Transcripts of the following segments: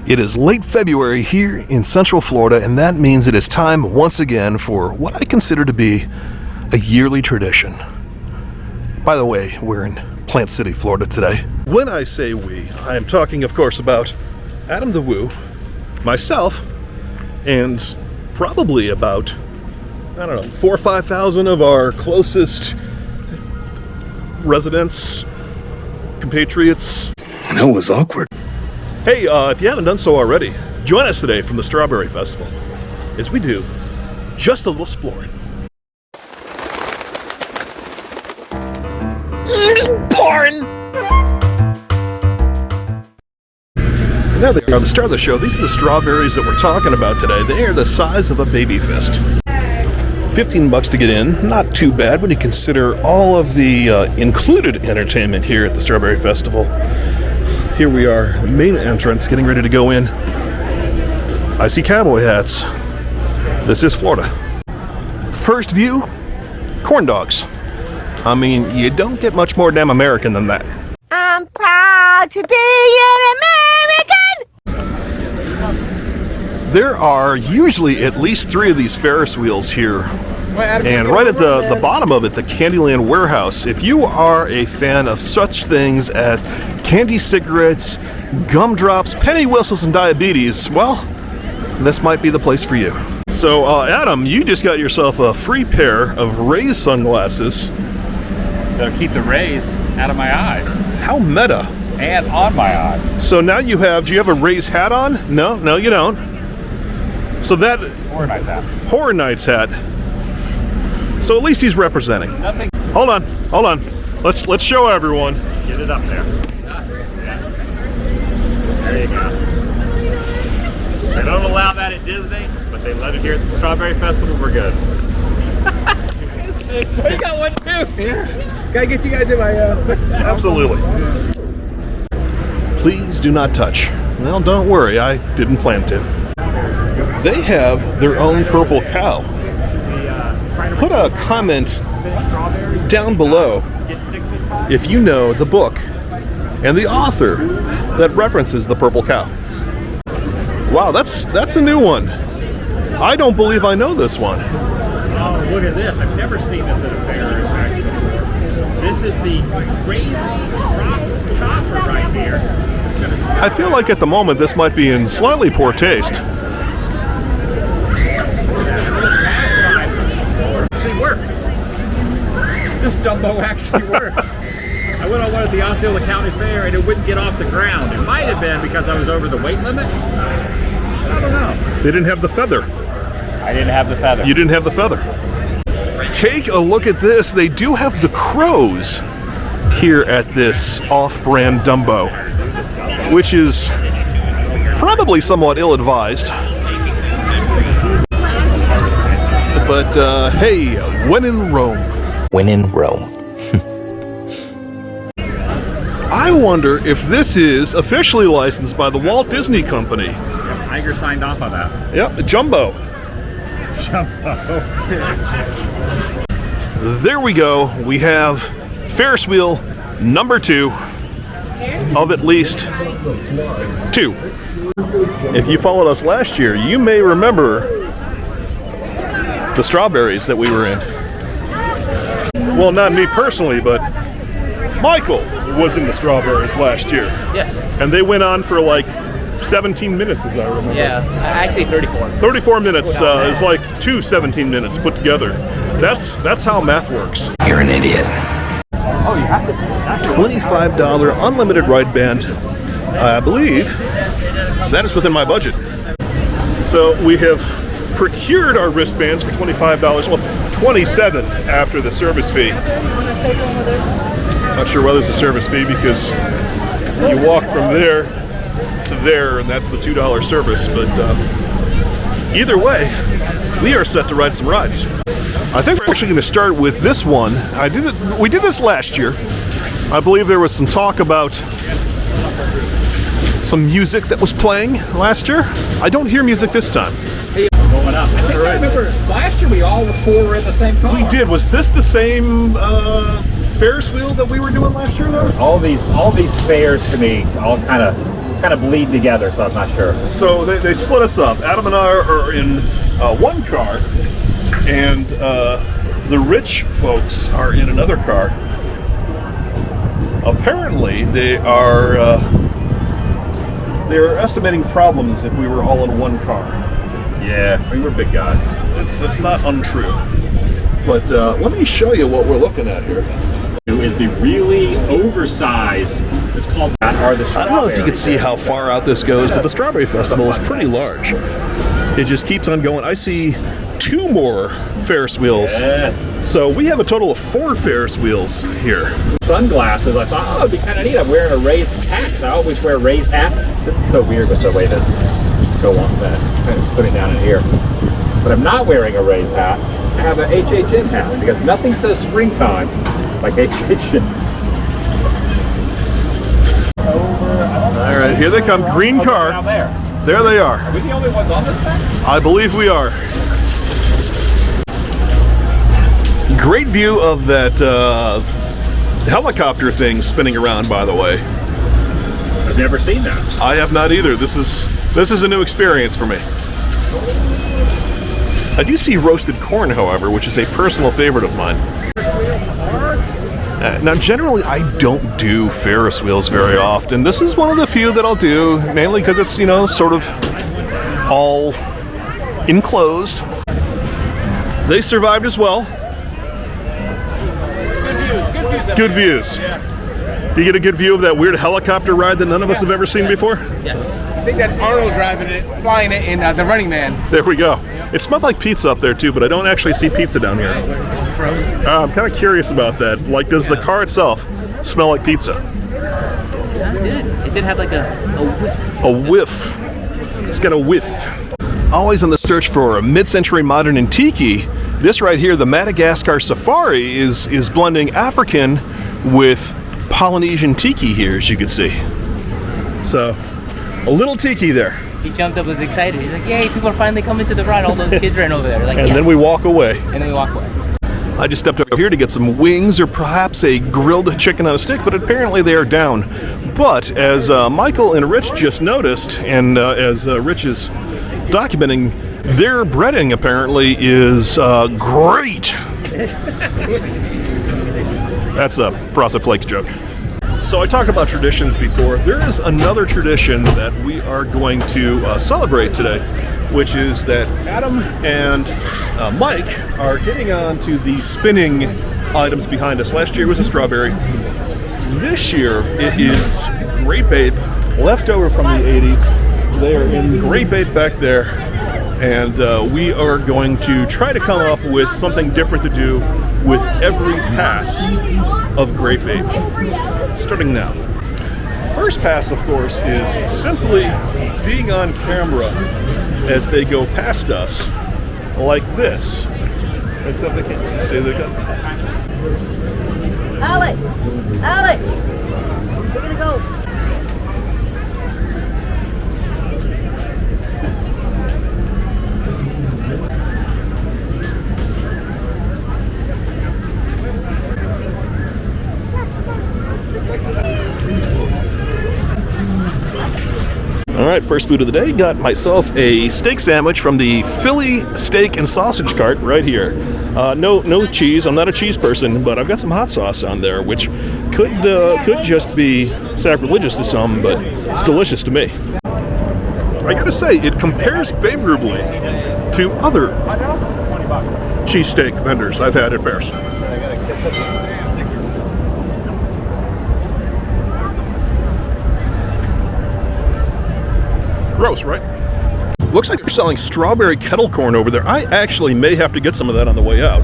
It is late February here in Central Florida, and that means it is time once again for what I consider to be a yearly tradition. By the way, we're in Plant City, Florida today. When I say we, I am talking, of course, about Adam the Woo, myself, and probably about, I don't know, 4,000 or 5,000 of our closest residents, compatriots. That was awkward. Hey, if you haven't done so already, join us today from the Strawberry Festival as we do just a little exploring. Exploring! Now they are the star of the show. These are the strawberries that we're talking about today. They are the size of a baby fist. 15 bucks to get in, not too bad when you consider all of the included entertainment here at the Strawberry Festival. Here we are, main entrance, getting ready to go in. I see cowboy hats. This is Florida. First view, corn dogs. I mean, you don't get much more damn American than that. I'm proud to be an American! There are usually at least 3 of these Ferris wheels here. And right at the bottom of it, the Candyland Warehouse. If you are a fan of such things as candy cigarettes, gumdrops, penny whistles, and diabetes, well, this might be the place for you. So, Adam, you just got yourself a free pair of Rays sunglasses. That'll keep the rays out of my eyes. How meta. And on my eyes. So now do you have a Rays hat on? No, you don't. So that... Horror Nights hat. Horror Nights hat. So at least he's representing. Nothing. Hold on. Let's show everyone. Get it up there. There you go. They don't allow that at Disney, but they let it here at the Strawberry Festival. We're good. You got one too. Yeah. Gotta get you guys in my Absolutely. Please do not touch. Well, don't worry, I didn't plan to. They have their own purple cow. Put a comment down below if you know the book and the author that references the purple cow. Wow, that's a new one. I don't believe I know this one. Oh, look at this. I've never seen this at a fair, actually. This is the crazy chopper right here. I feel like at the moment this might be in slightly poor taste. Actually works. This Dumbo actually works. I went on one at the Osceola County Fair and it wouldn't get off the ground. It might have been because I was over the weight limit. I don't know. They didn't have the feather. I didn't have the feather. You didn't have the feather. Take a look at this. They do have the crows here at this off-brand Dumbo, which is probably somewhat ill-advised. But hey, when in Rome. When in Rome. I wonder if this is officially licensed by the Walt Disney Company. Yeah, Iger signed off on that. Yep, Jumbo. There we go. We have Ferris wheel number 2 of at least 2. If you followed us last year, you may remember the strawberries that we were in. Well, not me personally, but Michael was in the strawberries last year. Yes. And they went on for like 17 minutes, as I remember. Yeah, actually 34. 34 minutes is like 2 17 minutes put together. That's how math works. You're an idiot. Oh, you have to. $25 unlimited ride band. I believe that is within my budget. So we have procured our wristbands for $25. Well, $27 after the service fee. Not sure whether there's a service fee because you walk from there to there, and that's the $2 service. But either way, we are set to ride some rides. I think we're actually going to start with this one. We did this last year. I believe there was some talk about some music that was playing last year. I don't hear music this time. Going up. I think I remember last year we all 4 were in the same car. We did. Was this the same Ferris wheel that we were doing last year, though? All these fairs to me all kind of kind of bleed together, so I'm not sure. So they split us up. Adam and I are in one car, and the rich folks are in another car. Apparently, they're estimating problems if we were all in one car. Yeah, we were big guys. It's not untrue. But let me show you what we're looking at here. Is the really oversized, it's called, that are the I don't know if you can see how far out this goes, but the Strawberry Festival is pretty large. It just keeps on going. I see 2 more Ferris wheels. Yes. So we have a total of 4 Ferris wheels here. Sunglasses, I thought, oh, it'd be kind of neat. I'm wearing a raised hat. I always wear raised hats. This is so weird with the way to go on that. Kind of put it down in here. But I'm not wearing a raised hat. I have an HHN hat because nothing says springtime like HHN. All right, here they come. Green car. Down there. There they are. Are we the only ones on this thing? I believe we are. Great view of that helicopter thing spinning around, by the way. I've never seen that. I have not either. This is a new experience for me. I do see roasted corn, however, which is a personal favorite of mine. Now, generally, I don't do Ferris wheels very often. This is one of the few that I'll do, mainly because it's, you know, sort of all enclosed. They survived as well. Good views. You get a good view of that weird helicopter ride that none of us have ever seen before? Yes. I think that's Arnold driving it, flying it in The Running Man. There we go. It smelled like pizza up there too, but I don't actually see pizza down here. I'm kind of curious about that. Like, does the car itself smell like pizza? It did have like a whiff. A whiff. It's got a whiff. Always on the search for a mid-century modern antique. This right here, the Madagascar Safari, is blending African with Polynesian tiki here, as you can see. So, a little tiki there. He jumped up, was excited. He's like, "Yay! People are finally coming to the ride. All those kids ran over there." Like, and yes. then we walk away. And then we walk away. I just stepped over here to get some wings or perhaps a grilled chicken on a stick, but apparently they are down. But as Michael and Rich just noticed, and as Rich is documenting, their breading apparently is great. That's a Frosted Flakes joke. So I talked about traditions before. There is another tradition that we are going to celebrate today, which is that Adam and Mike are getting on to the spinning items behind us. Last year was a strawberry. This year it is grape bait, leftover from the 80s. They are in grape bait back there, and we are going to try to come up with something different to do with every pass of grape bait. Starting now. First pass, of course, is simply being on camera as they go past us, like this. Except they can't see they got. Alec! Alec! We're gonna go. All right, first food of the day. Got myself a steak sandwich from the Philly Steak and Sausage Cart right here. No cheese. I'm not a cheese person, but I've got some hot sauce on there, which could just be sacrilegious to some, but it's delicious to me. I gotta say, it compares favorably to other cheesesteak vendors I've had at Ferris. Gross, right? Looks like they're selling strawberry kettle corn over there. I actually may have to get some of that on the way out.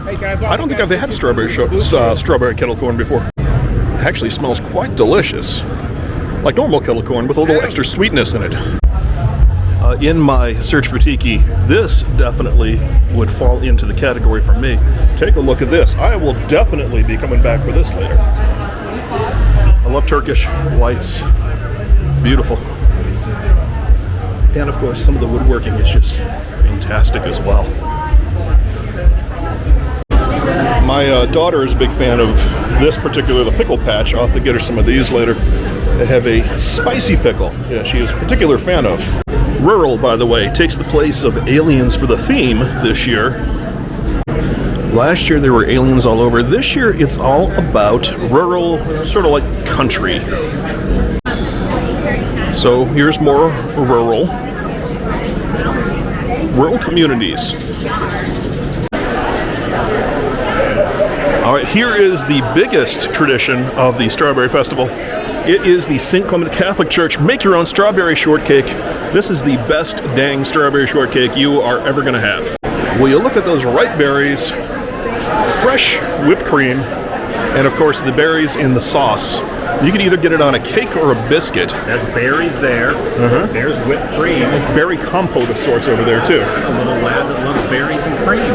I don't think I've had strawberry kettle corn before. It actually smells quite delicious. Like normal kettle corn with a little extra sweetness in it. In my search for tiki, this definitely would fall into the category for me. Take a look at this. I will definitely be coming back for this later. I love Turkish lights. Beautiful. And of course, some of the woodworking is just fantastic as well. My daughter is a big fan of this particular, the pickle patch. I'll have to get her some of these later. They have a spicy pickle. Yeah, she is a particular fan of. Rural, by the way, takes the place of aliens for the theme this year. Last year there were aliens all over. This year it's all about rural, sort of like country. So here's more rural communities. All right, here is the biggest tradition of the Strawberry Festival. It is the St. Clement Catholic Church Make Your Own Strawberry Shortcake. This is the best dang strawberry shortcake you are ever going to have. Well, you look at those ripe berries, fresh whipped cream, and of course the berries in the sauce. You can either get it on a cake or a biscuit. There's berries there. There's whipped cream. Berry compote of sorts over there too. A little lad that loves berries and cream.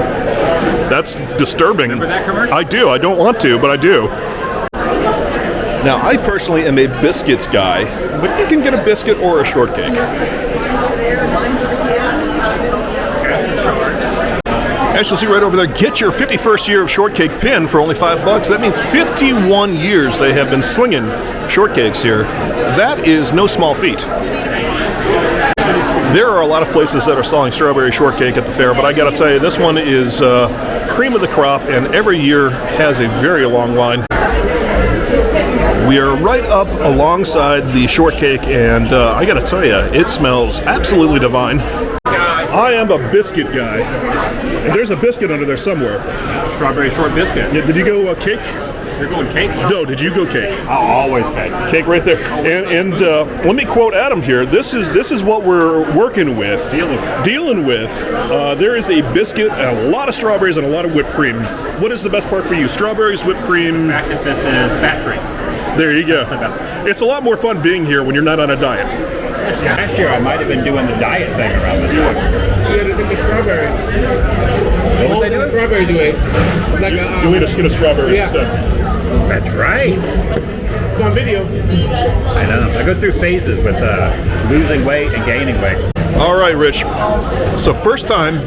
That's disturbing. Remember that commercial? I do. I don't want to, but I do. Now, I personally am a biscuits guy, but you can get a biscuit or a shortcake. As you'll see right over there, get your 51st year of shortcake pin for only $5. That means 51 years they have been slinging shortcakes here. That is no small feat. There are a lot of places that are selling strawberry shortcake at the fair, but I gotta tell you, this one is cream of the crop, and every year has a very long line. We are right up alongside the shortcake, and I gotta tell you, it smells absolutely divine. I am a biscuit guy, and there's a biscuit under there somewhere. Strawberry short biscuit. Yeah, did you go cake? You're going cake? No, did you go cake? I'll always cake. Cake right there. And let me quote Adam here. This is what we're working with. Dealing with. There is a biscuit, a lot of strawberries, and a lot of whipped cream. What is the best part for you? Strawberries, whipped cream? The fact that this is fat-free. There you go. It's a lot more fun being here when you're not on a diet. Last year I might have been doing the diet thing around this time. You had to get the strawberry. What was I doing? Strawberries you ate. Like You ate a skin of strawberries instead. That's right. It's on video. I know. I go through phases with losing weight and gaining weight. All right, Rich. So first time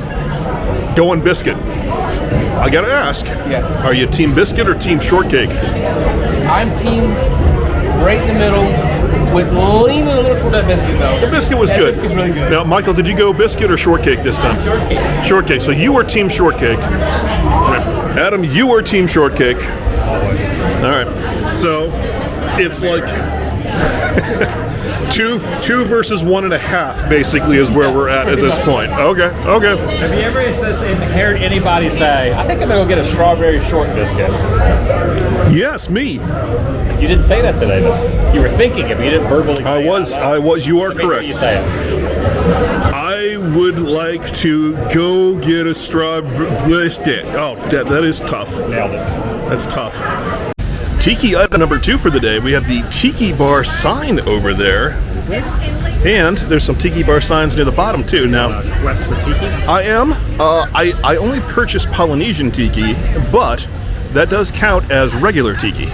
going biscuit. I gotta ask. Yes. Are you team biscuit or team shortcake? I'm team right in the middle, with leaning a little toward that biscuit though. The biscuit was that good. Biscuit's really good. Now, Michael, did you go biscuit or shortcake this time? Shortcake. Shortcake. So you were team shortcake. Adam, you were team shortcake. All right. So it's like two versus 1.5 basically is where we're at this point. Okay. Have you ever heard anybody say, I think I'm going to go get a strawberry short biscuit? Yes, me. You didn't say that today, though. You were thinking it, but you didn't verbally say it. I was. You are Maybe correct. You say it. I would like to go get a strawberry biscuit. Oh, that is tough. Nailed it. That's tough. Tiki item number 2 for the day. We have the Tiki Bar sign over there. And there's some Tiki Bar signs near the bottom too. Now, Quest for Tiki? I am. I only purchased Polynesian Tiki, but that does count as regular Tiki.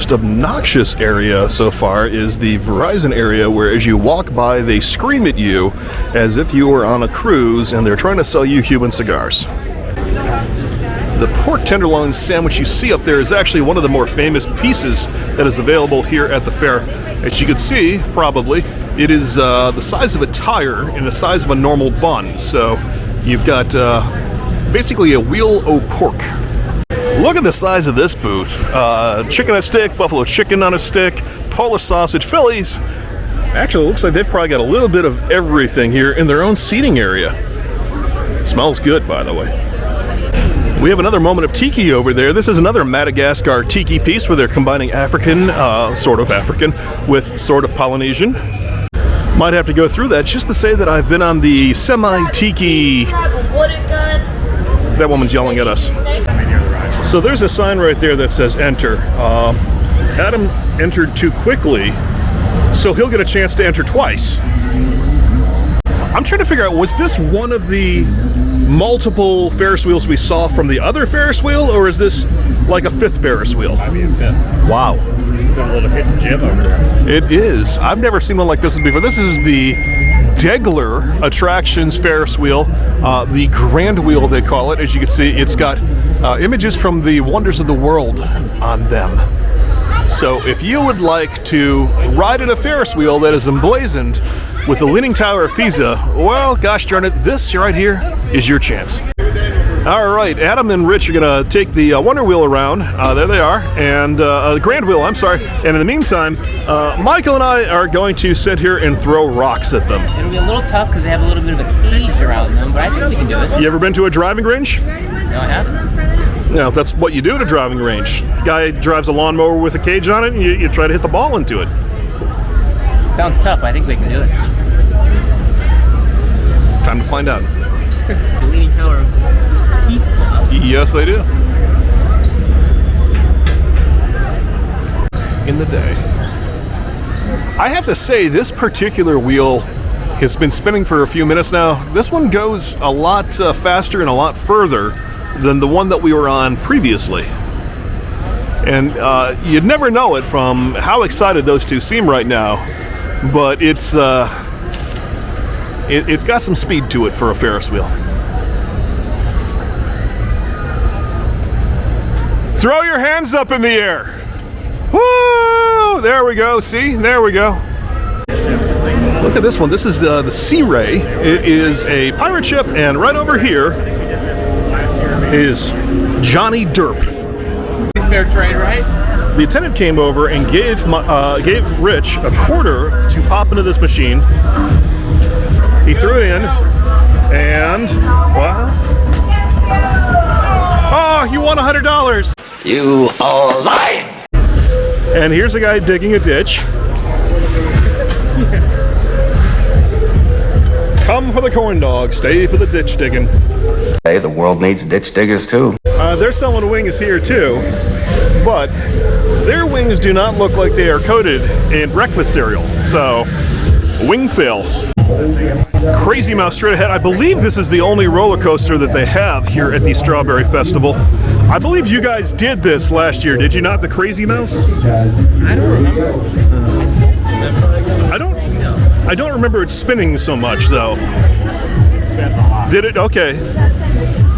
Most obnoxious area so far is the Verizon area, where as you walk by, they scream at you as if you were on a cruise and they're trying to sell you Cuban cigars. The pork tenderloin sandwich you see up there is actually one of the more famous pieces that is available here at the fair. As you can see, probably, it is the size of a tire and the size of a normal bun. So you've got basically a wheel o' pork. Look at the size of this booth. Chicken on a stick, buffalo chicken on a stick, Polish sausage, Phillies. Actually, it looks like they've probably got a little bit of everything here in their own seating area. Smells good, by the way. We have another moment of tiki over there. This is another Madagascar tiki piece where they're combining African, sort of African, with sort of Polynesian. Might have to go through that just to say that I've been on the semi-tiki... That woman's yelling at us. So there's a sign right there that says enter. Adam entered too quickly, so he'll get a chance to enter twice. I'm trying to figure out, was this one of the multiple Ferris wheels we saw from the other Ferris wheel, or is this like a 5th Ferris wheel? Might be a 5th. Wow. It's a little hidden gem over there. It is. I've never seen one like this before. This is the Degler Attractions Ferris wheel, the Grand Wheel they call it. As you can see, it's got images from the wonders of the world on them. So if you would like to ride in a Ferris wheel that is emblazoned with the Leaning Tower of Pisa, well, gosh darn it, this right here is your chance. All right, Adam and Rich are gonna take the Wonder Wheel around. There they are, and the Grand Wheel. I'm sorry. And in the meantime, Michael and I are going to sit here and throw rocks at them. It'll be a little tough because they have a little bit of a cage around them, but I think we can do it. You ever been to a driving range? No, I haven't. You know, that's what you do at a driving range. The guy drives a lawnmower with a cage on it, and you try to hit the ball into it. Sounds tough. I think we can do it. Time to find out. The Leaning Tower of Pizza. Yes, they do. In the day. I have to say, this particular wheel has been spinning for a few minutes now. This one goes a lot faster and a lot further than the one that we were on previously. And you'd never know it from how excited those two seem right now, but it's got some speed to it for a Ferris wheel. Throw your hands up in the air. Woo! There we go. See? There we go. Look at this one. This is the Sea Ray. It is a pirate ship, and right over here is Johnny Derp. Fair trade, right? The attendant came over and gave Rich a quarter to pop into this machine. He threw it in, and wow! Oh, you won $100. You are lying! And here's a guy digging a ditch. Come for the corn dog, stay for the ditch digging. Hey, the world needs ditch diggers too. They're selling wings here too, but their wings do not look like they are coated in breakfast cereal. So, wing fill. Crazy Mouse straight ahead. I believe this is the only roller coaster that they have here at the Strawberry Festival. I believe you guys did this last year, did you not? The Crazy Mouse? I don't remember. I don't remember it spinning so much though. Did it? Okay.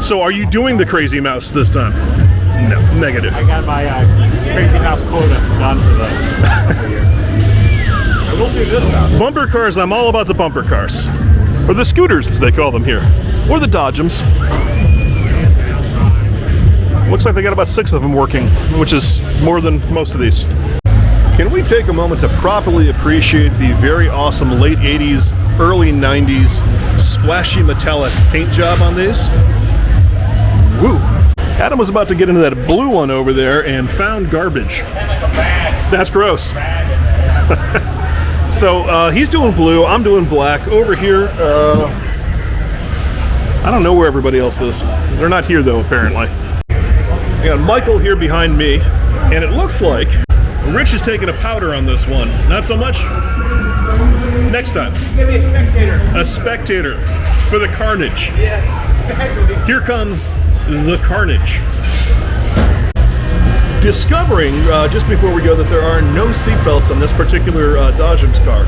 So are you doing the Crazy Mouse this time? No, negative. I got my Crazy Mouse quota done for the year. I will do this now. Bumper cars, I'm all about the bumper cars. Or the scooters, as they call them here. Or the Dodgems. Looks like they got about 6 of them working, which is more than most of these. Can we take a moment to properly appreciate the very awesome late 80s, early 90s splashy metallic paint job on these? Woo! Adam was about to get into that blue one over there and found garbage. That's gross. So he's doing blue, I'm doing black. Over here, I don't know where everybody else is. They're not here though, apparently. We got Michael here behind me, and it looks like Rich is taking a powder on this one. Not so much? Next time. Give me a spectator. A spectator for the carnage. Yes, exactly. Here comes the carnage. Discovering, just before we go, that there are no seatbelts on this particular Dodgems car.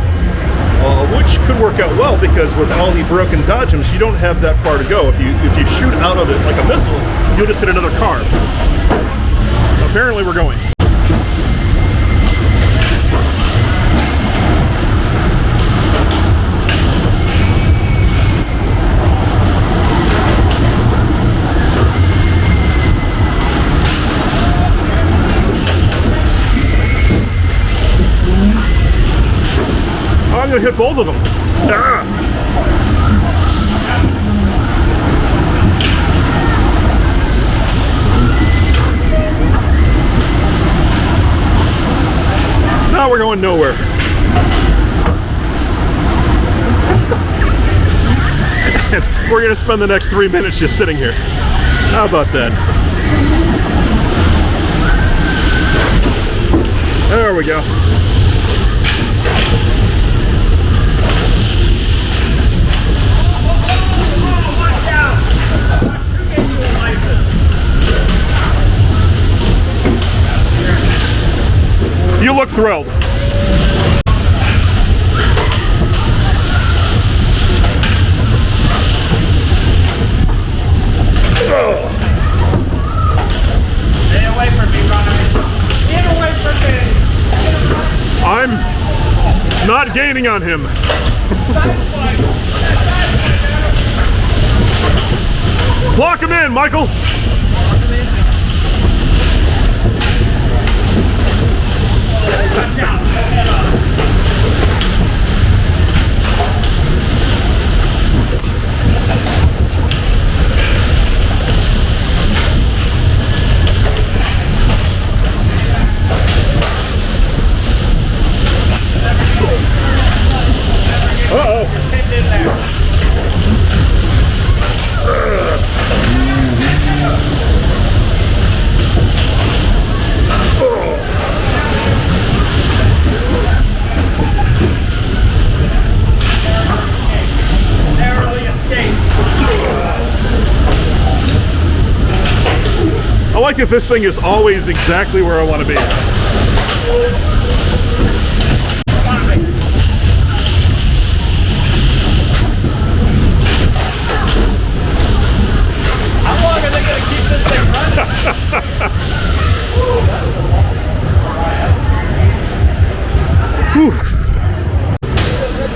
Which could work out well, because with all the broken Dodgems, you don't have that far to go. If you shoot out of it like a missile, you'll just hit another car. Apparently we're going. I'm gonna hit both of them. Ah. Now we're going nowhere. And we're gonna spend the next 3 minutes just sitting here. How about that? There we go. You look thrilled. Stay away from me, Ryan. Get away from me. waiting on him. Block him in, Michael. I like that this thing is always exactly where I want to be. How long are they going to keep this thing running?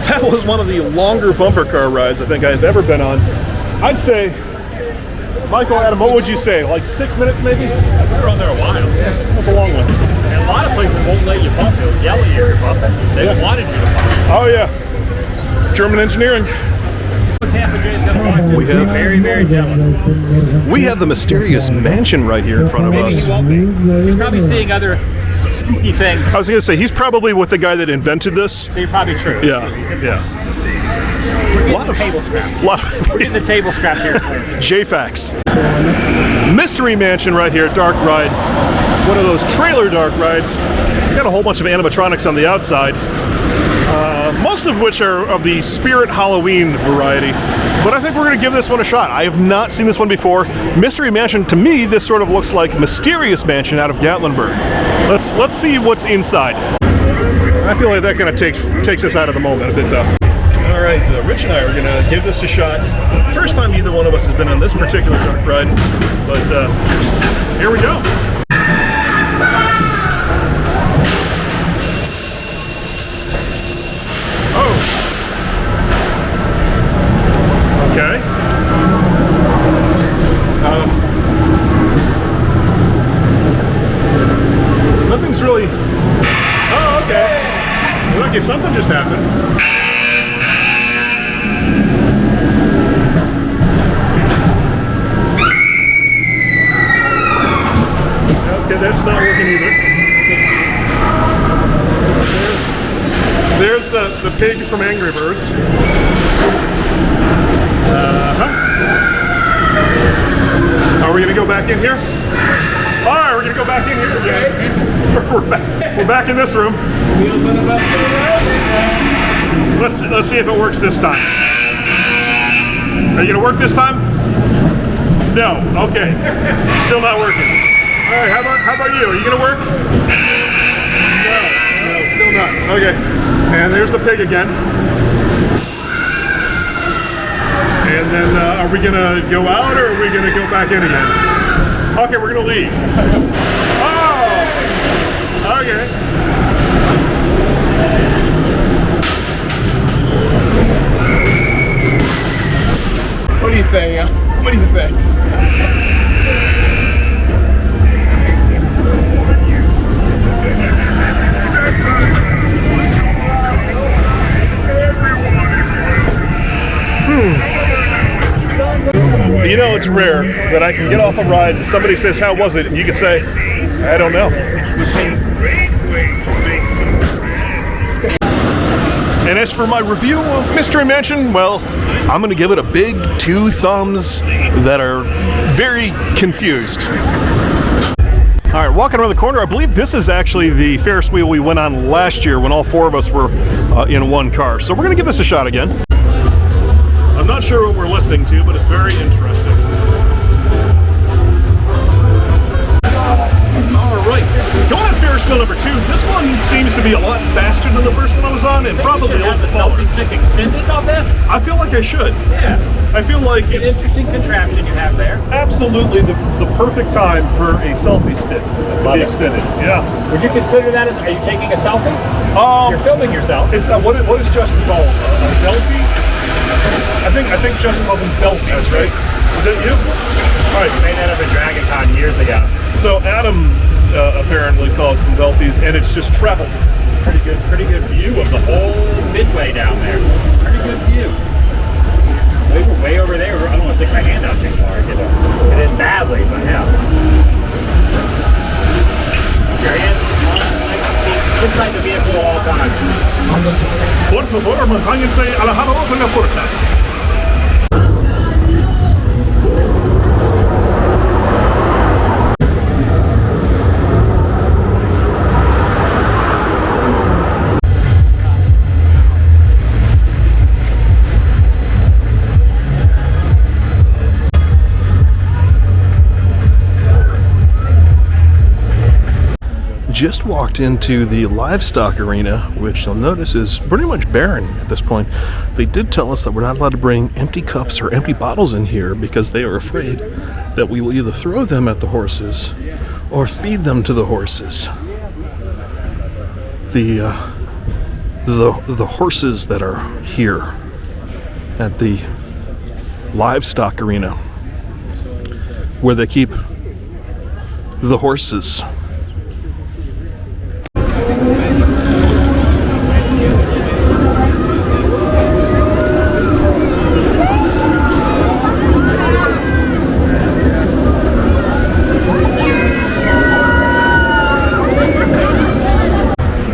That was one of the longer bumper car rides I think I've ever been on. I'd say, Michael, Adam, what would you say? Like 6 minutes maybe? We were on there a while. That's a long one. And a lot of places won't let you bump. They'll yell at you if you're bumping. They wanted you to bump. Oh yeah. German engineering. Tampa Jay's going to watch this. We have- Very, very jealous. We have the mysterious mansion right here in front of Maybe us. he won't be. He's probably seeing other spooky things. I was going to say, he's probably with the guy that invented this. They're probably true. Yeah, yeah. We're getting lot the of- table scraps. Lot We're getting the table scraps here. JFAX. Mystery Mansion right here, dark ride. One of those trailer dark rides. Got a whole bunch of animatronics on the outside. Most of which are of the Spirit Halloween variety. But I think we're going to give this one a shot. I have not seen this one before. Mystery Mansion, to me, this sort of looks like Mysterious Mansion out of Gatlinburg. Let's see what's inside. I feel like that kind of takes us out of the moment a bit, though. All right, Rich and I are going to give this a shot. First time either one of us has been on this particular dark ride, but here we go. Oh. Okay. Nothing's really. Oh, okay. Okay, something just happened. Okay, that's not working either. There's the pig from Angry Birds. Are we gonna go back in here? All right, we're gonna go back in here again. We're back in this room. Let's see if it works this time. Are you gonna work this time? No. Okay. Still not working. All right. How about you? Are you gonna work? No. Still not. Okay. And there's the pig again. And then, are we gonna go out or are we gonna go back in again? Okay, we're gonna leave. Oh! Okay. What do you say, yeah? What do you say? You know, it's rare that I can get off a ride, somebody says, how was it? And you can say, I don't know. And as for my review of Mystery Mansion, well, I'm going to give it a big 2 thumbs that are very confused. All right, walking around the corner, I believe this is actually the Ferris wheel we went on last year when all 4 of us were in one car. So we're going to give this a shot again. I'm not sure what we're listening to, but it's very interesting. All right, go on, Ferris first one, number 2. This one seems to be a lot faster than the first one I was on, and probably You should have the selfie stick extended on this. I feel like I should. Yeah. I feel like It's an interesting contraption you have there. absolutely the perfect time for a selfie stick to Love be it. extended. Yeah. Would you consider that as, are you taking a selfie? You're filming yourself. It's what is Justin called? A selfie? I think Justin calls them selfies, right? Is that you? All right. Made that up at Dragon Con years ago. So Adam apparently calls them Velfies, and it's just travel. Pretty good view of the whole midway down there. Pretty good view. We were way over there. I don't want to stick my hand out too far. Get in badly, but yeah. Your hands inside the vehicle all times. Por favor, manténganse alejados de las puertas. Just walked into the Livestock arena, which you'll notice is pretty much barren at this point. They did tell us that we're not allowed to bring empty cups or empty bottles in here because they are afraid that we will either throw them at the horses or feed them to the horses. The horses that are here at the Livestock arena, where they keep the horses.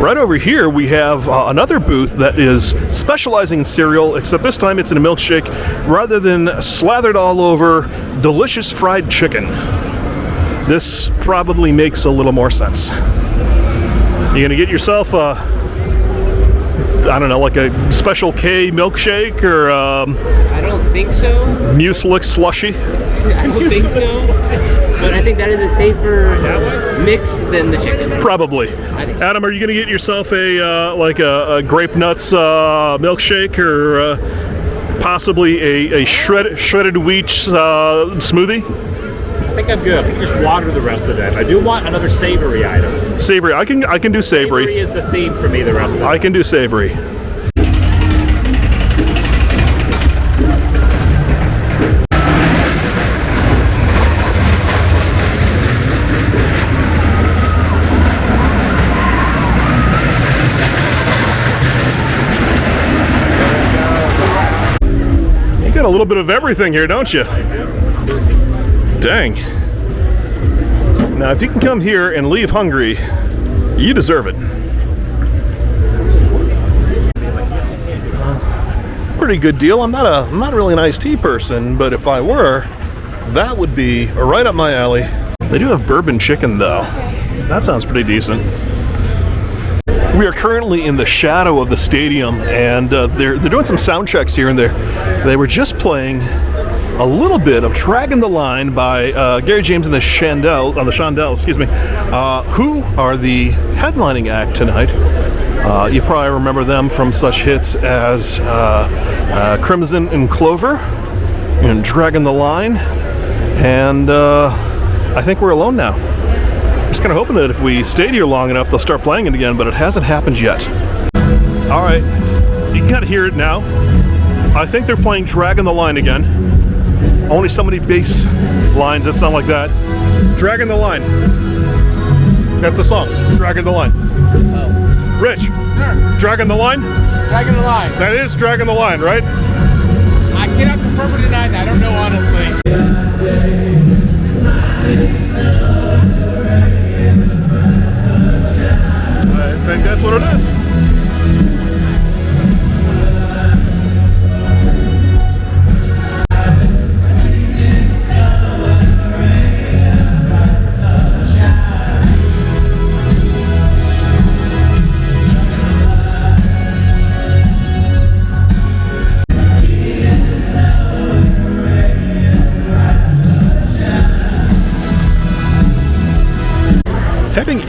Right over here we have another booth that is specializing in cereal, except this time it's in a milkshake rather than slathered all over delicious fried chicken. This probably makes a little more sense. You're gonna get yourself a, I don't know, like a Special K milkshake or I don't think so. Mucilix slushy. I don't think so. But I think that is a safer mix than the chicken. Probably. I think. Adam, are you gonna get yourself a like a grape nuts milkshake or possibly a shredded wheat smoothie? I think I'm good. I think just water the rest of that. I do want another savory item. Savory. I can do savory. Savory is the theme for me the rest of the I can do savory. You got a little bit of everything here, don't you? Dang. Now, if you can come here and leave hungry, you deserve it. Pretty good deal. I'm not really an iced tea person, but if I were, that would be right up my alley. They do have bourbon chicken though. That sounds pretty decent. We are currently in the shadow of the stadium, and they're doing some sound checks here and there. They were just playing a little bit of Dragging the Line by Gary James and the Shandell, who are the headlining act tonight. You probably remember them from such hits as Crimson and Clover and Dragging the Line, and I think we're alone now. Just kind of hoping that if we stayed here long enough, they'll start playing it again, but it hasn't happened yet. All right, you can kind of hear it now. I think they're playing Dragging the Line again. Only so many bass lines that sound like that. Dragging the Line. That's the song. Dragging the Line. Oh. Rich. Sure. Dragging the Line? Dragging the line. That is Dragging the Line, right? I cannot confirm or deny that. I don't know honestly. I think that's what it is.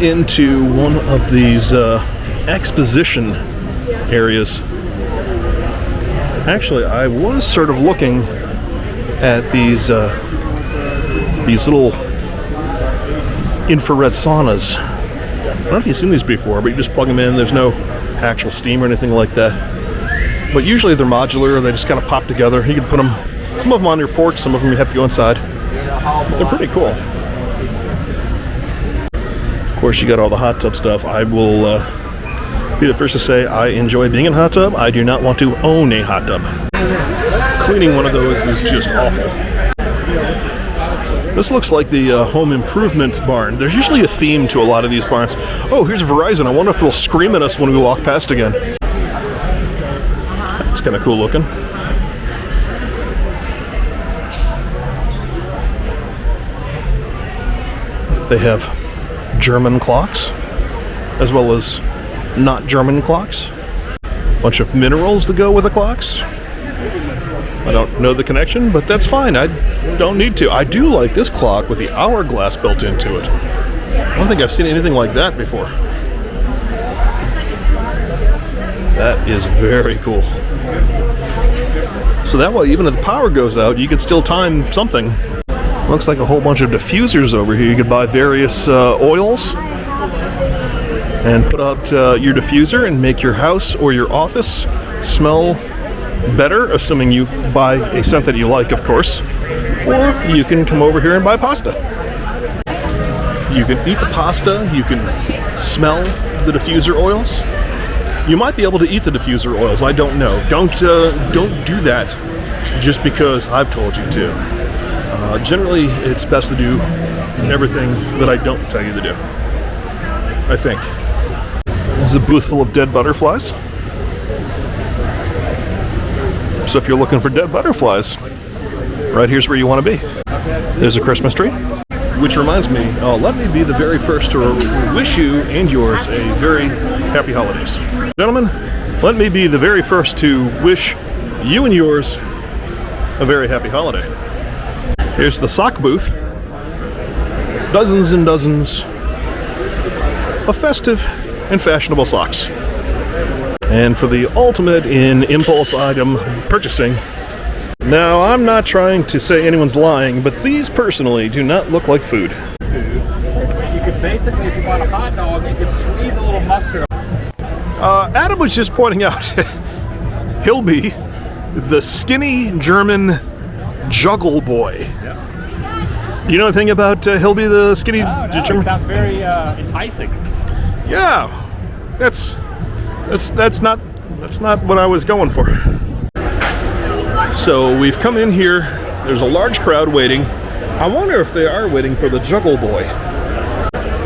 into one of these exposition areas. Actually, I was sort of looking at these little infrared saunas. I don't know if you've seen these before, but you just plug them in. There's no actual steam or anything like that. But usually they're modular. They just kind of pop together. You can put them, some of them on your porch, some of them you have to go inside. But they're pretty cool. Of course, you got all the hot tub stuff. I will be the first to say I enjoy being in a hot tub. I do not want to own a hot tub. Cleaning one of those is just awful. This looks like the home improvement barn. There's usually a theme to a lot of these barns. Oh, here's Verizon. I wonder if they'll scream at us when we walk past again. It's kind of cool looking. They have German clocks, as well as not German clocks. Bunch of minerals to go with the clocks. I don't know the connection, but that's fine. I don't need to. I do like this clock with the hourglass built into it. I don't think I've seen anything like that before. That is very cool. So that way, even if the power goes out, you can still time something. Looks like a whole bunch of diffusers over here. You could buy various oils and put out your diffuser and make your house or your office smell better, assuming you buy a scent that you like, of course. Or you can come over here and buy pasta. You can eat the pasta, you can smell the diffuser oils. You might be able to eat the diffuser oils, I don't know. Don't do that just because I've told you to. Generally, it's best to do everything that I don't tell you to do, I think. There's a booth full of dead butterflies. So if you're looking for dead butterflies, right here's where you want to be. There's a Christmas tree. Which reminds me, let me be the very first to wish you and yours a very happy holidays. Gentlemen, let me be the very first to wish you and yours a very happy holiday. Here's the sock booth. Dozens and dozens of festive and fashionable socks. And for the ultimate in impulse item purchasing, now I'm not trying to say anyone's lying, but these personally do not look like food. You could basically, if you want a hot dog, you could squeeze a little mustard. Adam was just pointing out Hilby, the skinny German juggle boy. Yeah. You know anything about Hilby, the skinny No, German? it sounds very enticing. Yeah, that's not what I was going for. So we've come in here. There's a large crowd waiting. I wonder if they are waiting for the Juggle Boy.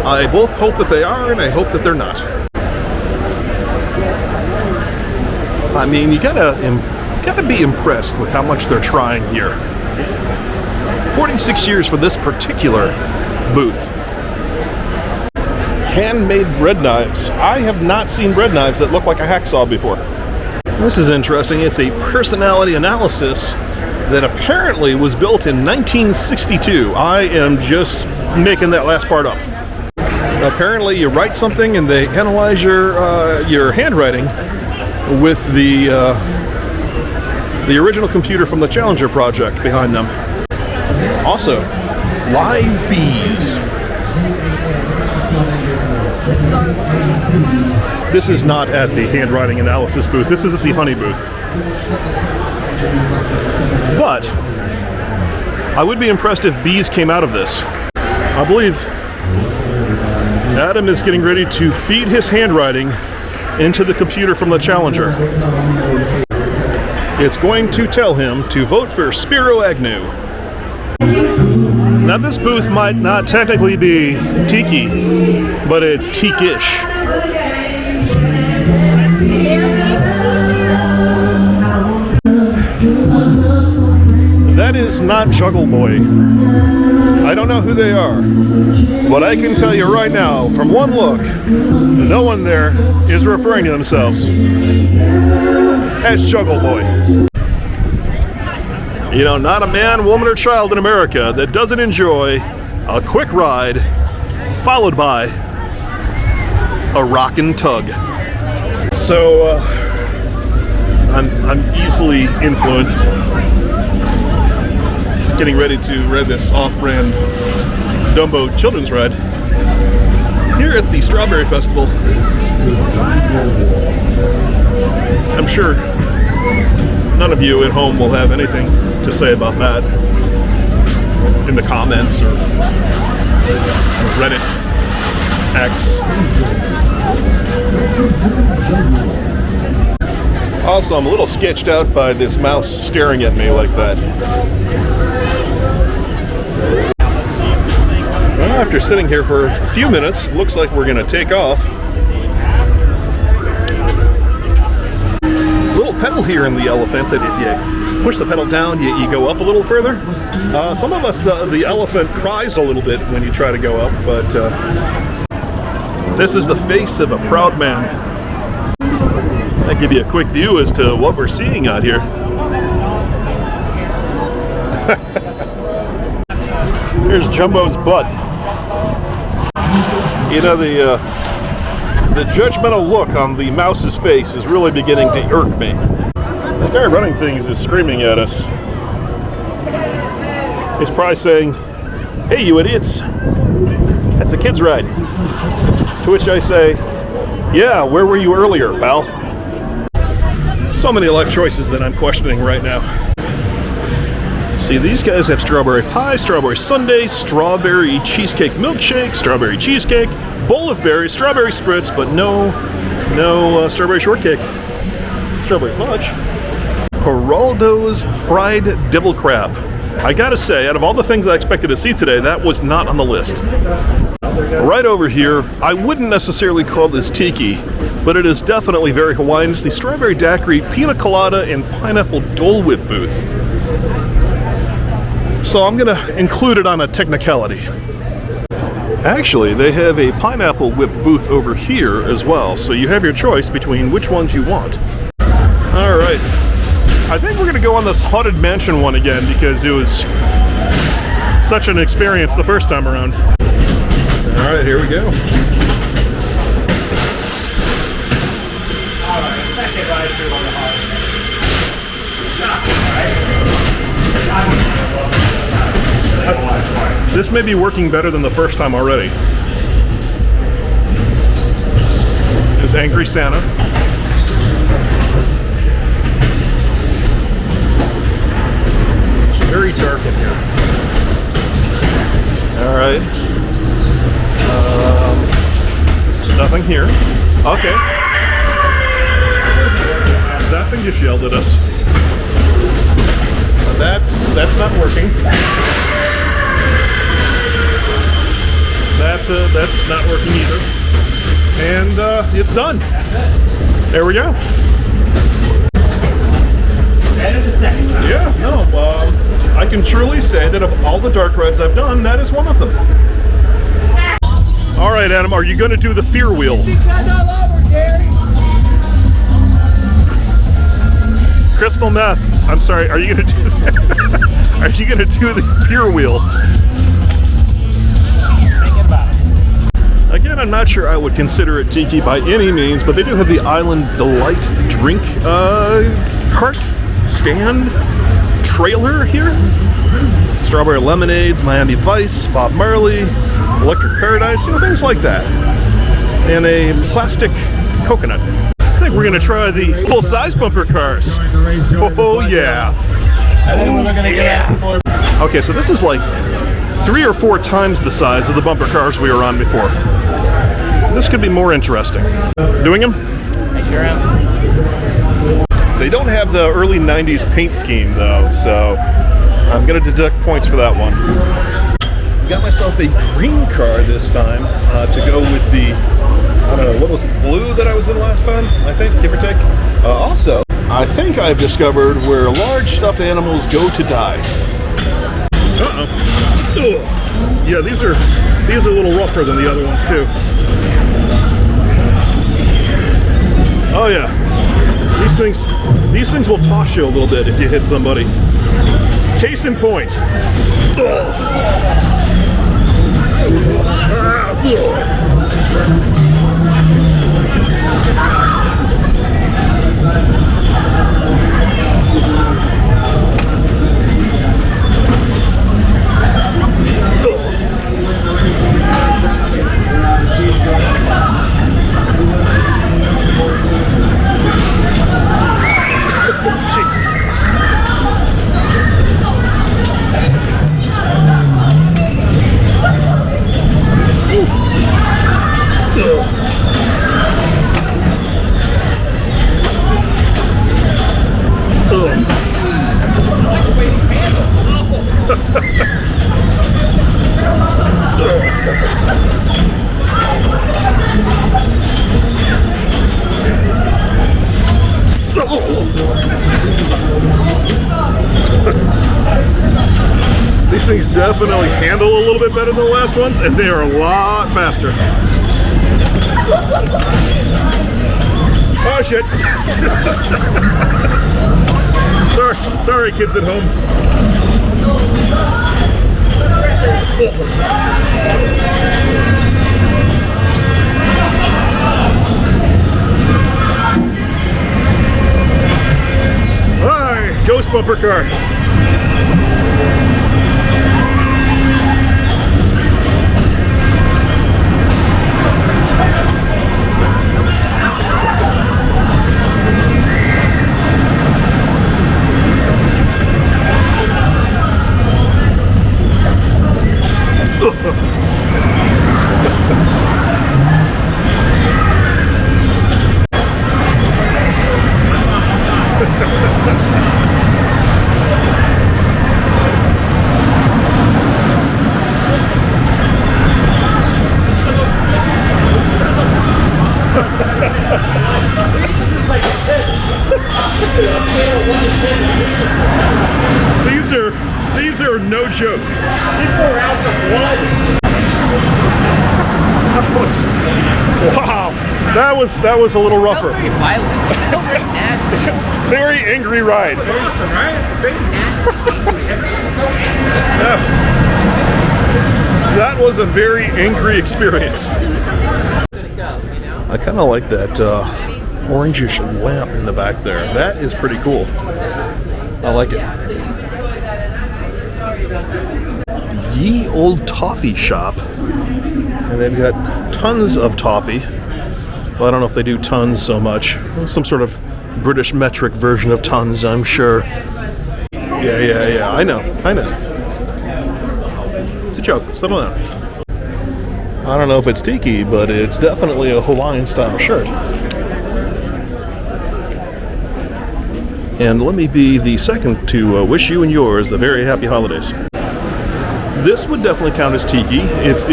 I both hope that they are, and I hope that they're not. I mean, you gotta be impressed with how much they're trying here. 46 years for this particular booth. Handmade bread knives. I have not seen bread knives that look like a hacksaw before. This is interesting. It's a personality analysis that apparently was built in 1962. I am just making that last part up. Apparently you write something and they analyze your handwriting with the original computer from the Challenger project behind them. Also, live bees. This is not at the handwriting analysis booth. This is at the honey booth. But I would be impressed if bees came out of this. I believe Adam is getting ready to feed his handwriting into the computer from the Challenger. It's going to tell him to vote for Spiro Agnew. Now this booth might not technically be tiki, but it's teak-ish. That is not Juggle Boy. I don't know who they are, but I can tell you right now, from one look, no one there is referring to themselves as Juggle Boy. You know, not a man, woman, or child in America that doesn't enjoy a quick ride followed by a rockin' tug. So I'm easily influenced. Getting ready to ride this off-brand Dumbo children's ride here at the Strawberry Festival. I'm sure none of you at home will have anything to say about that in the comments or Reddit, X. Also, I'm a little sketched out by this mouse staring at me like that. Well, after sitting here for a few minutes, looks like we're going to take off. Little pedal here in the elephant that if you push the pedal down, you go up a little further. Some of us, the elephant cries a little bit when you try to go up, but this is the face of a proud man. I'll give you a quick view as to what we're seeing out here. There's Jumbo's butt. You know, the judgmental look on the mouse's face is really beginning to irk me. The guy running things is screaming at us. He's probably saying, "Hey, you idiots, that's a kid's ride." To which I say, "Yeah, where were you earlier, pal?" So many life choices that I'm questioning right now. See, these guys have strawberry pie, strawberry sundae, strawberry cheesecake milkshake, strawberry cheesecake, bowl of berries, strawberry spritz, but no strawberry shortcake, strawberry fudge. Geraldo's fried devil crab. I gotta say, out of all the things I expected to see today, that was not on the list. Right over here, I wouldn't necessarily call this tiki, but it is definitely very Hawaiian. It's the strawberry daiquiri, pina colada, and pineapple Dole Whip booth. So I'm gonna include it on a technicality. Actually, they have a pineapple whip booth over here as well, so you have your choice between which ones you want. All right, I think we're gonna go on this Haunted Mansion one again because it was such an experience the first time around. All right, here we go. This may be working better than the first time already. This Angry Santa. Very dark in here. All right. Nothing here. Okay. That thing just yelled at us. That's not working. That's not working either. And it's done. There we go. Yeah, no, I can truly say that of all the dark rides I've done, that is one of them. All right, Adam, are you going to do the fear wheel? Crystal meth. I'm sorry. Are you going to do that? Are you going to do the fear wheel? Again, I'm not sure I would consider it tiki by any means, but they do have the Island Delight drink cart stand trailer here. Strawberry lemonades, Miami Vice, Bob Marley, Electric Paradise, things like that. And a plastic coconut. I think we're going to try the full-size bumper cars. Oh, yeah. Okay, so this is like 3 or 4 times the size of the bumper cars we were on before. This could be more interesting. Doing them? I sure am. They don't have the early 90s paint scheme, though, so I'm going to deduct points for that one. Got myself a green car this time to go with the, I don't know, what was it, blue that I was in last time, I think, give or take. Also, I think I've discovered where large stuffed animals go to die. Uh-oh. Yeah, these are a little rougher than the other ones, too. Oh, yeah. These things will toss you a little bit if you hit somebody. Case in point. These things definitely handle a little bit better than the last ones, and they are a lot faster. Oh shit! sorry, kids at home. Hi, ghost bumper car. These are no joke. Wow, that was a little rougher. Very violent. Very nasty. Very angry ride. Awesome, right? Very nasty. Yeah. That was a very angry experience. I kind of like that orangish lamp in the back there. That is pretty cool. I like it. Ye Old Toffee Shop. And they've got tons of toffee. Well, I don't know if they do tons so much. Some sort of British metric version of tons, I'm sure. Yeah. I know. It's a joke. Settle down. I don't know if it's tiki, but it's definitely a Hawaiian-style shirt. And let me be the second to wish you and yours a very happy holidays. This would definitely count as tiki if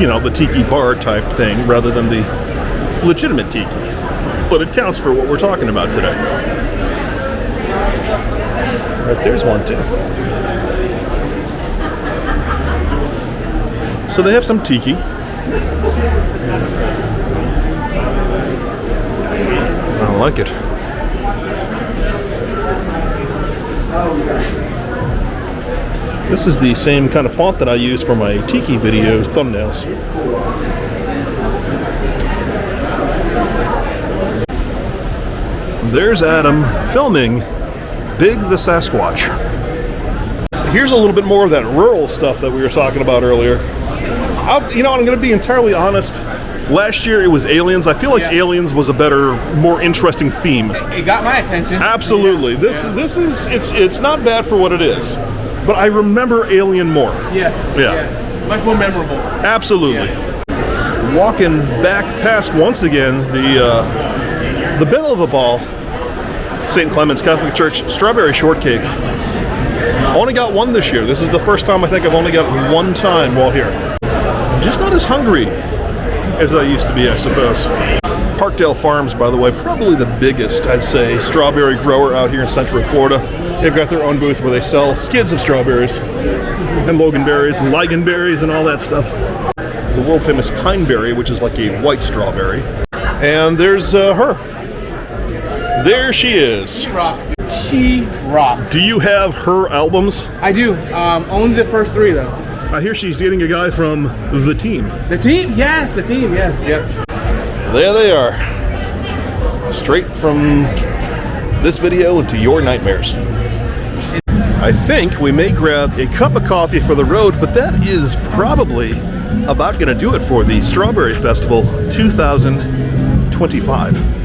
you know, the tiki bar type thing rather than the legitimate tiki. But it counts for what we're talking about today. Right, there's one too. So they have some tiki. I like it. This is the same kind of font that I use for my tiki videos thumbnails. There's Adam filming Big the Sasquatch. Here's a little bit more of that rural stuff that we were talking about earlier. I'm going to be entirely honest. Last year it was aliens. I feel like aliens was a better, more interesting theme. It got my attention. Absolutely. This is it's not bad for what it is. But I remember Alien more. Yes. Yeah. Much more memorable. Absolutely. Yeah. Walking back past once again the belle of the ball, St. Clement's Catholic Church strawberry shortcake. Only got one this year. This is the first time I think I've only got one time while here. Just not as hungry as I used to be, I suppose. Parkdale Farms, by the way, probably the biggest, I'd say, strawberry grower out here in Central Florida. They've got their own booth where they sell skids of strawberries and loganberries and ligonberries and all that stuff. The world famous pineberry, which is like a white strawberry. And there's her. There she is. She rocks. She rocks. Do you have her albums? I do. Only the first 3 though. I hear she's dating a guy from The Team. The Team? Yes, The Team. Yes. Yep. There they are. straight from this video into your nightmares. I think we may grab a cup of coffee for the road, but that is probably about going to do it for the Strawberry Festival 2025.